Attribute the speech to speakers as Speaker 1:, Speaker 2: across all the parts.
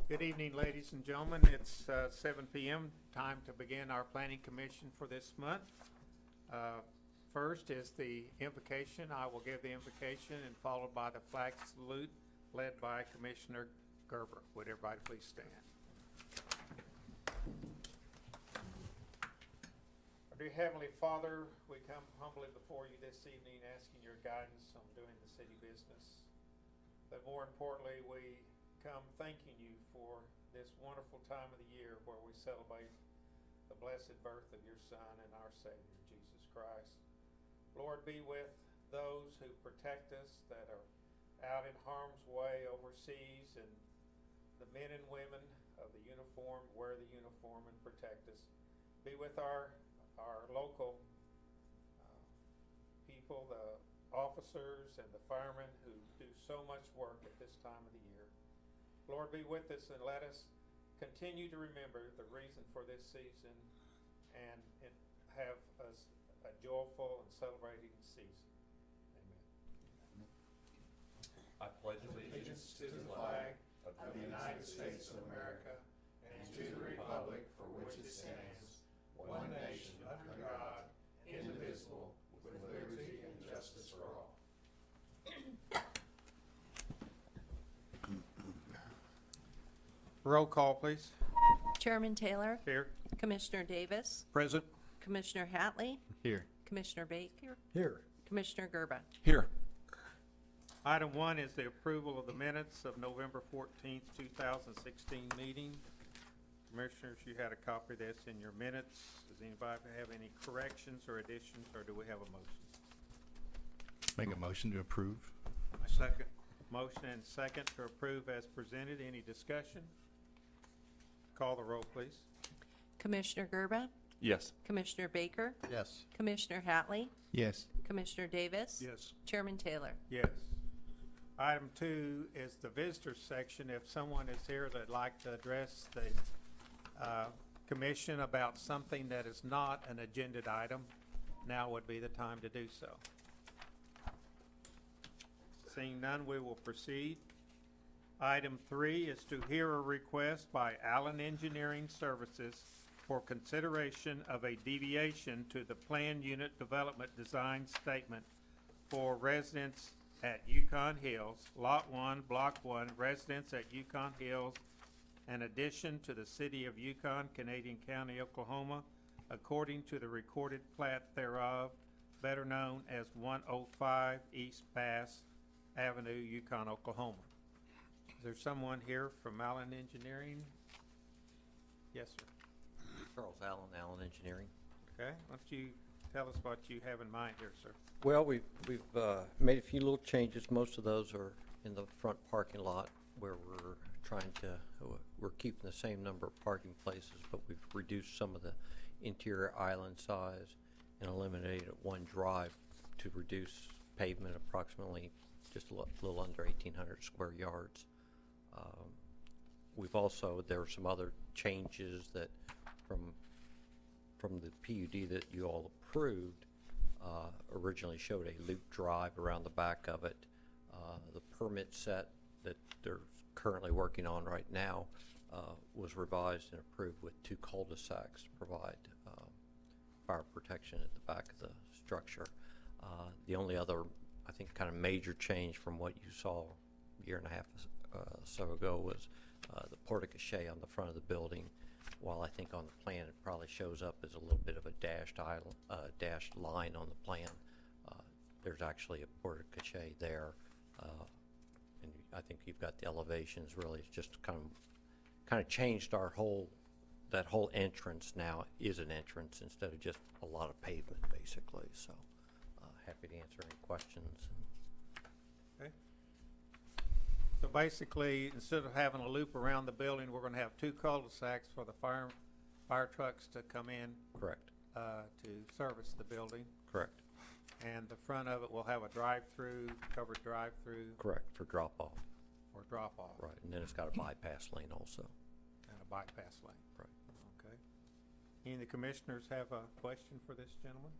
Speaker 1: Good evening, ladies and gentlemen. It's 7 p.m. Time to begin our Planning Commission for this month. First is the invocation. I will give the invocation and followed by the flag salute led by Commissioner Gerber. Would everybody please stand? Dear Heavenly Father, we come humbly before you this evening asking your guidance on doing the city business. But more importantly, we come thanking you for this wonderful time of the year where we celebrate the blessed birth of your Son and our Savior, Jesus Christ. Lord, be with those who protect us that are out in harm's way overseas, and the men and women of the uniform wear the uniform and protect us. Be with our local people, the officers and the firemen who do so much work at this time of the year. Lord, be with us and let us continue to remember the reason for this season and have us a joyful and celebrating season. Amen.
Speaker 2: I pledge allegiance to the flag of the United States of America and to the republic for which it stands, one nation under God, indivisible, with liberty and justice for all.
Speaker 1: Roll call, please.
Speaker 3: Chairman Taylor.
Speaker 1: Here.
Speaker 3: Commissioner Davis.
Speaker 1: Present.
Speaker 3: Commissioner Hatley.
Speaker 1: Here.
Speaker 3: Commissioner Baker.
Speaker 4: Here.
Speaker 3: Commissioner Gerba.
Speaker 2: Here.
Speaker 1: Item 1 is the approval of the minutes of November 14th, 2016 meeting. Commissioners, you had a copy of this in your minutes. Does anybody have any corrections or additions, or do we have a motion?
Speaker 4: Make a motion to approve.
Speaker 1: Second. Motion and second to approve as presented. Any discussion? Call the roll, please.
Speaker 3: Commissioner Gerba.
Speaker 2: Yes.
Speaker 3: Commissioner Baker.
Speaker 4: Yes.
Speaker 3: Commissioner Hatley.
Speaker 4: Yes.
Speaker 3: Commissioner Davis.
Speaker 1: Yes.
Speaker 3: Chairman Taylor.
Speaker 1: Yes. Item 2 is the visitors section. If someone is here that'd like to address the commission about something that is not an agenda item, now would be the time to do so. Seeing none, we will proceed. Item 3 is to hear a request by Allen Engineering Services for consideration of a deviation to the Plan Unit Development Design Statement for residents at Yukon Hills, Lot 1, Block 1, residents at Yukon Hills, in addition to the City of Yukon, Canadian County, Oklahoma, according to the recorded plat thereof, better known as 105 East Bass Avenue, Yukon, Oklahoma. Is there someone here from Allen Engineering? Yes, sir.
Speaker 5: Charles Allen, Allen Engineering.
Speaker 1: Okay, why don't you tell us what you have in mind here, sir?
Speaker 5: Well, we've made a few little changes. Most of those are in the front parking lot where we're keeping the same number of parking places, but we've reduced some of the interior island size and eliminated one drive to reduce pavement approximately just a little under 1,800 square yards. There were some other changes that from the PUD that you all approved, originally showed a loop drive around the back of it. The permit set that they're currently working on right now was revised and approved with 2 cul-de-sacs to provide fire protection at the back of the structure. The only other, I think, kind of major change from what you saw a year and a half or so ago was the porte-cochere on the front of the building. While I think on the plan it probably shows up as a little bit of a dashed line on the plan, there's actually a porte-cochere there, and I think you've got the elevations. Really, it's just kind of changed our that whole entrance now is an entrance instead of just a lot of pavement, basically. So, happy to answer any questions.
Speaker 1: Okay. So basically, instead of having a loop around the building, we're going to have 2 cul-de-sacs for the fire trucks to come in.
Speaker 5: Correct.
Speaker 1: To service the building.
Speaker 5: Correct.
Speaker 1: And the front of it will have a drive-through, covered drive-through.
Speaker 5: Correct, for drop-off.
Speaker 1: Or drop-off.
Speaker 5: Right, and then it's got a bypass lane also.
Speaker 1: And a bypass lane.
Speaker 5: Right.
Speaker 1: Okay. Any of the commissioners have a question for this gentleman?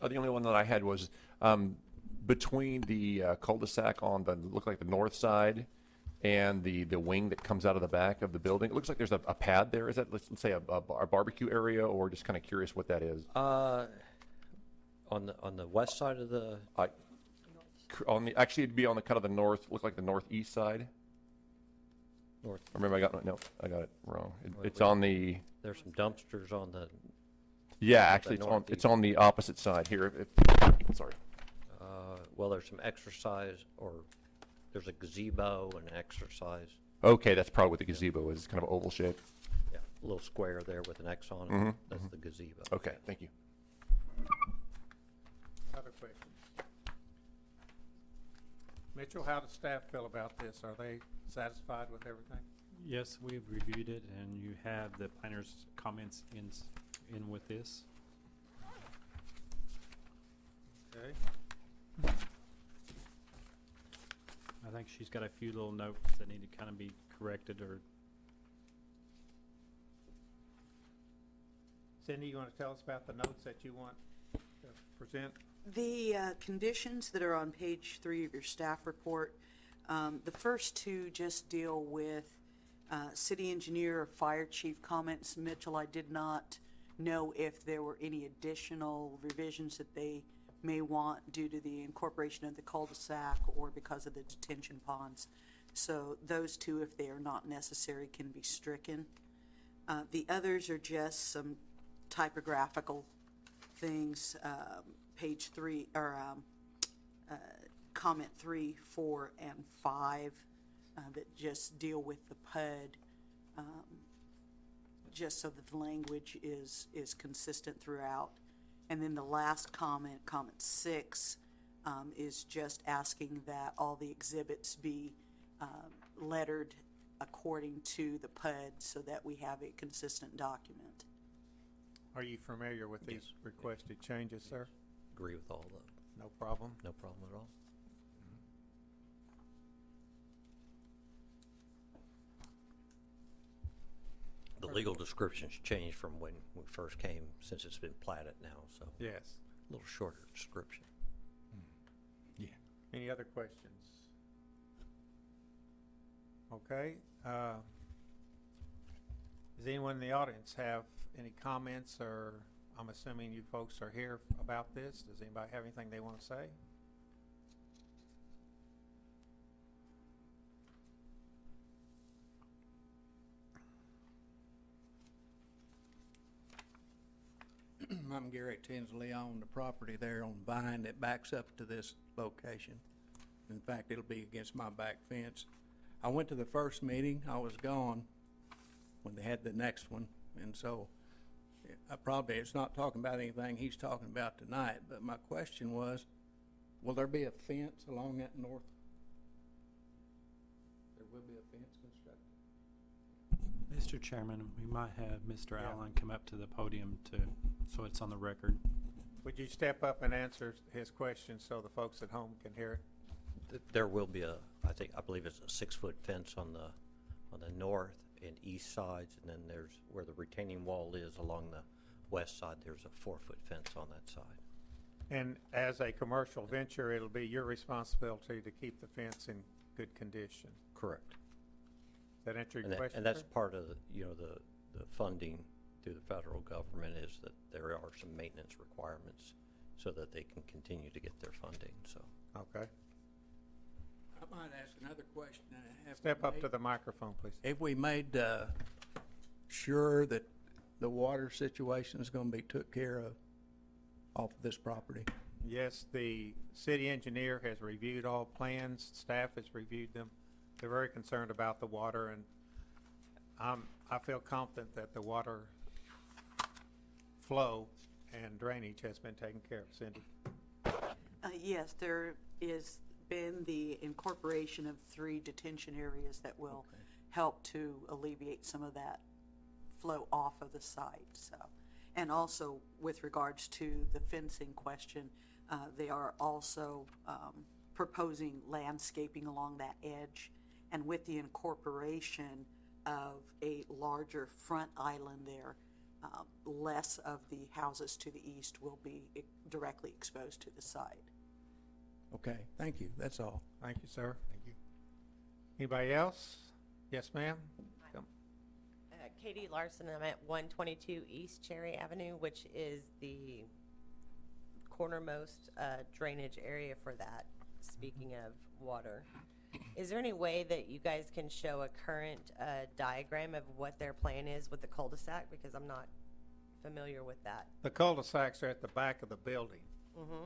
Speaker 2: The only one that I had was between the cul-de-sac on the look like the north side and the wing that comes out of the back of the building. It looks like there's a pad there. Is that, let's say, a barbecue area, or just kind of curious what that is?
Speaker 5: On the west side of the,
Speaker 2: Actually, it'd be on the kind of the north, look like the northeast side.
Speaker 5: north,
Speaker 2: Or maybe I got it wrong.
Speaker 5: Wait,
Speaker 2: It's
Speaker 5: wait.
Speaker 2: on the,
Speaker 5: there's some dumpsters on the,
Speaker 2: yeah, actually,
Speaker 5: northeast.
Speaker 2: it's on the opposite side here. Sorry.
Speaker 5: well, there's some exercise, or there's a gazebo and an exercise,
Speaker 2: Okay, that's probably what the gazebo is. It's kind of oval shape.
Speaker 5: yeah, a little square there with an X on it.
Speaker 2: Mhm,
Speaker 5: That's the gazebo.
Speaker 2: Okay, thank you.
Speaker 1: Other questions? Mitchell, how does staff feel about this? Are they satisfied with everything?
Speaker 6: Yes, we've reviewed it, and you have the planner's comments in with this.
Speaker 1: Okay.
Speaker 6: I think she's got a few little notes that need to kind of be corrected or
Speaker 1: Cindy, you want to tell us about the notes that you want to present?
Speaker 7: The conditions that are on page 3 of your staff report, the first two just deal with city engineer or fire chief comments. Mitchell, I did not know if there were any additional revisions that they may want due to the incorporation of the cul-de-sac or because of the detention ponds. So those two, if they are not necessary, can be stricken. The others are just some typographical things, page 3, or comment 3, 4, and 5 that just deal with the PUD, just so that the language is consistent throughout. And then the last comment, comment 6, is just asking that all the exhibits be lettered according to the PUD so that we have a consistent document.
Speaker 1: Are you familiar with these
Speaker 5: Yes.
Speaker 1: requested changes, sir?
Speaker 5: Agree with all the,
Speaker 1: No problem.
Speaker 5: no problem at all. The legal description's changed from when we first came, since it's been platted now, so
Speaker 1: Yes.
Speaker 5: a little shorter description.
Speaker 4: Yeah.
Speaker 1: Any other questions? Okay. Does anyone in the audience have any comments, or I'm assuming you folks are here about this? Does anybody have anything they want to say?
Speaker 8: I'm Gary Tinsley. I own the property there on Vine that backs up to this location. In fact, it'll be against my back fence. I went to the first meeting. I was gone when they had the next one, and so it's not talking about anything he's talking about tonight, but my question was, will there be a fence along that north? There will be a fence constructed?
Speaker 6: Mr. Chairman, we might have Mr.
Speaker 1: Yeah.
Speaker 6: Allen come up to the podium so it's on the record.
Speaker 1: Would you step up and answer his question so the folks at home can hear it?
Speaker 5: There will be I believe it's a 6-foot fence on the north and east sides, and then there's, where the retaining wall is along the west side, there's a 4-foot fence on that side.
Speaker 1: And as a commercial venture, it'll be your responsibility to keep the fence in good condition.
Speaker 5: Correct.
Speaker 1: Does that answer your
Speaker 5: And
Speaker 1: question,
Speaker 5: and that's
Speaker 1: sir?
Speaker 5: part of, the funding through the federal government, is that there are some maintenance requirements so that they can continue to get their funding, so.
Speaker 1: Okay.
Speaker 8: I might ask another question.
Speaker 1: Step up to the microphone, please.
Speaker 8: Have we made sure that the water situation is going to be took care of off of this property?
Speaker 1: Yes, the city engineer has reviewed all plans, staff has reviewed them. They're very concerned about the water, and I feel confident that the water flow and drainage has been taken care of. Cindy?
Speaker 7: Yes, there is been the incorporation of 3 detention areas that will
Speaker 8: Okay.
Speaker 7: help to alleviate some of that flow off of the site. So, and also with regards to the fencing question, they are also proposing landscaping along that edge, and with the incorporation of a larger front island there, less of the houses to the east will be directly exposed to the site.
Speaker 8: Okay, thank you. That's all.
Speaker 1: Thank you, sir. Thank you. Anybody else? Yes, ma'am? Come.
Speaker 9: Katie Larson, I'm at 122 East Cherry Avenue, which is the cornermost drainage area for that, speaking of water. Is there any way that you guys can show a current diagram of what their plan is with the cul-de-sac? Because I'm not familiar with that.
Speaker 1: The cul-de-sacs are at the back of the building.
Speaker 9: Mm-hmm.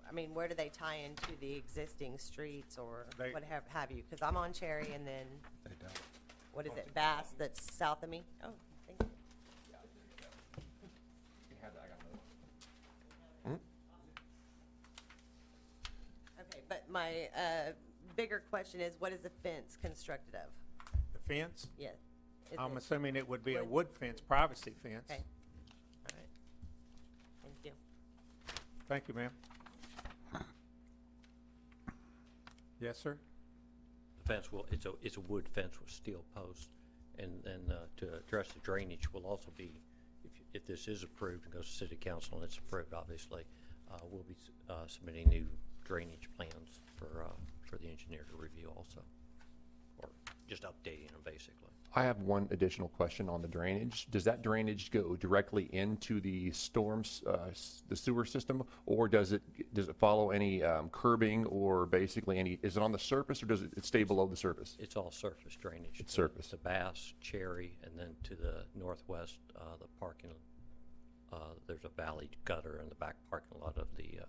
Speaker 9: I mean, where do they tie into the existing streets or what have you? Because I'm on Cherry and then, what is it, Bass that's south of me? Oh, thank you. Okay, but my bigger question is, what is the fence constructed of?
Speaker 1: The fence?
Speaker 9: Yeah. Is
Speaker 1: I'm
Speaker 9: it-
Speaker 1: assuming it would be a
Speaker 9: wood?
Speaker 1: wood fence, privacy fence.
Speaker 9: Okay. All right. Thank you.
Speaker 1: Thank you, ma'am. Yes, sir?
Speaker 5: The fence will, it's a wood fence with steel posts. And then to address the drainage will also be, if this is approved and goes to city council and it's approved, obviously, we'll be submitting new drainage plans for the engineer to review also, or just updating them basically.
Speaker 2: I have one additional question on the drainage. Does that drainage go directly into the storms, the sewer system, or does it follow any curbing or basically any? Is it on the surface or does it stay below the surface?
Speaker 5: It's all surface drainage.
Speaker 2: It's surface.
Speaker 5: To Bass, Cherry, and then to the northwest, the parking. There's a valley gutter in the back parking lot of the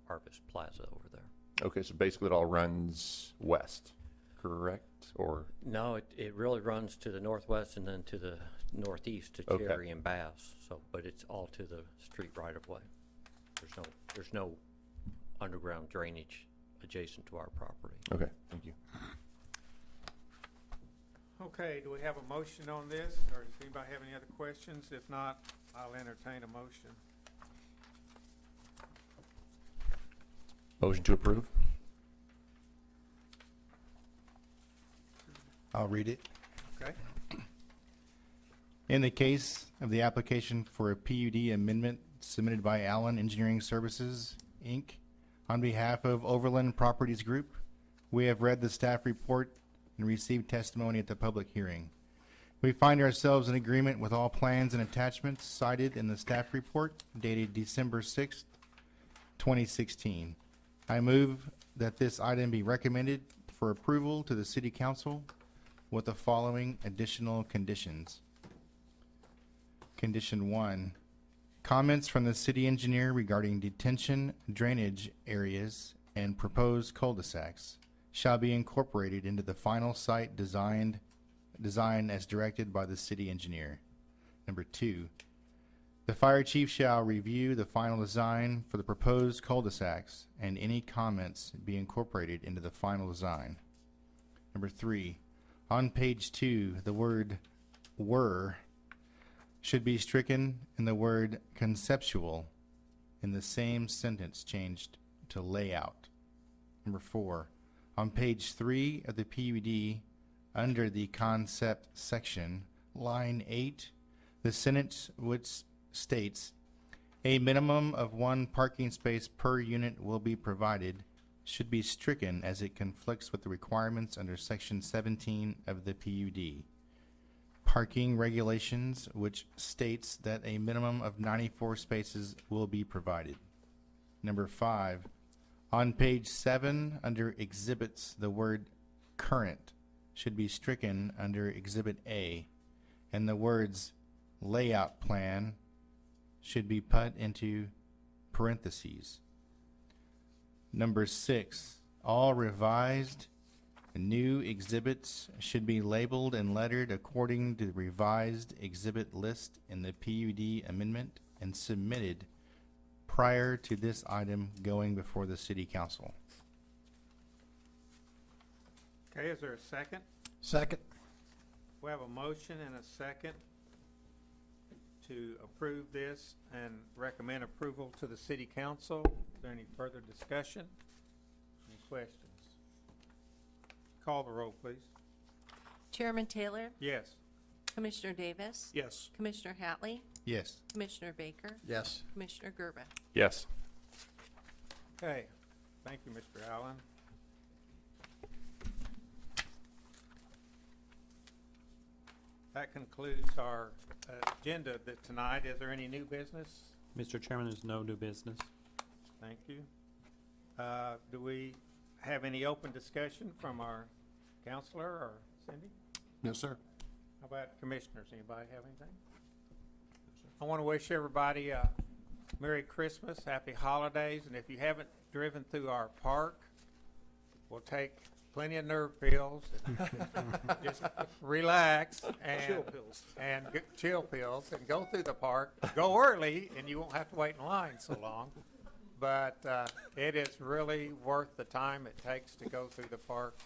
Speaker 5: Harvest Plaza over there.
Speaker 2: Okay, so basically it all runs west, correct? Or
Speaker 5: No, it really runs to the northwest and then to the northeast to
Speaker 2: Okay.
Speaker 5: Cherry and Bass. So, but it's all to the street right of way. There's no underground drainage adjacent to our property.
Speaker 2: okay, thank you.
Speaker 1: Okay, do we have a motion on this, or does anybody have any other questions? If not, I'll entertain a motion.
Speaker 2: Motion to approve.
Speaker 4: I'll read it.
Speaker 1: Okay?
Speaker 4: In the case of the application for a PUD amendment submitted by Allen Engineering Services, Inc., on behalf of Overland Properties Group, we have read the staff report and received testimony at the public hearing. We find ourselves in agreement with all plans and attachments cited in the staff report dated December 6th, 2016. I move that this item be recommended for approval to the City Council with the following additional conditions. Condition 1, comments from the city engineer regarding detention drainage areas and proposed cul-de-sacs shall be incorporated into the final site design as directed by the city engineer. Number 2, the fire chief shall review the final design for the proposed cul-de-sacs and any comments be incorporated into the final design. Number 3, on page 2, the word "were" should be stricken and the word "conceptual" in the same sentence changed to "layout." Number 4, on page 3 of the PUD, under the concept section, line 8, the sentence which states, "A minimum of 1 parking space per unit will be provided," should be stricken as it conflicts with the requirements under section 17 of the PUD. Parking regulations, which states that a minimum of 94 spaces will be provided. Number 5, on page 7, under exhibits, the word "current" should be stricken under Exhibit A, and the words "layout plan" should be put into parentheses. Number 6, all revised new exhibits should be labeled and lettered according to the revised exhibit list in the PUD amendment and submitted prior to this item going before the City Council.
Speaker 1: Okay, is there a second?
Speaker 4: Second.
Speaker 1: We have a motion and a second to approve this and recommend approval to the city council. Is there any further discussion? Any questions? Call the roll, please.
Speaker 3: Chairman Taylor?
Speaker 1: Yes.
Speaker 3: Commissioner Davis?
Speaker 2: Yes.
Speaker 3: Commissioner Hatley?
Speaker 4: Yes.
Speaker 3: Commissioner Baker?
Speaker 4: Yes.
Speaker 3: Commissioner Gerba?
Speaker 2: Yes.
Speaker 1: Okay, thank you, Mr. Allen. that concludes our agenda tonight. Is there any new business?
Speaker 6: Mr. Chairman, there's no new business.
Speaker 1: Thank you. Do we have any open discussion from our counselor or Cindy?
Speaker 2: No, sir.
Speaker 1: How about commissioners? Anybody have anything? I want to wish everybody a Merry Christmas, Happy Holidays, and if you haven't driven through our park, we'll take plenty of nerve pills. Just relax and chill pills and go through the park. Go early, and you won't have to wait in line so long. But it is really worth the time it takes to go through the park.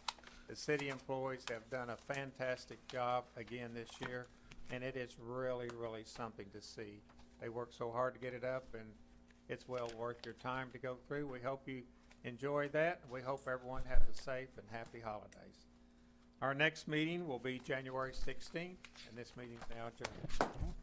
Speaker 1: The city employees have done a fantastic job again this year, and it is really, really something to see. They work so hard to get it up, and it's well worth your time to go through. We hope you enjoy that. We hope everyone has a safe and happy holidays. Our next meeting will be January 16th, and this meeting is now adjourned.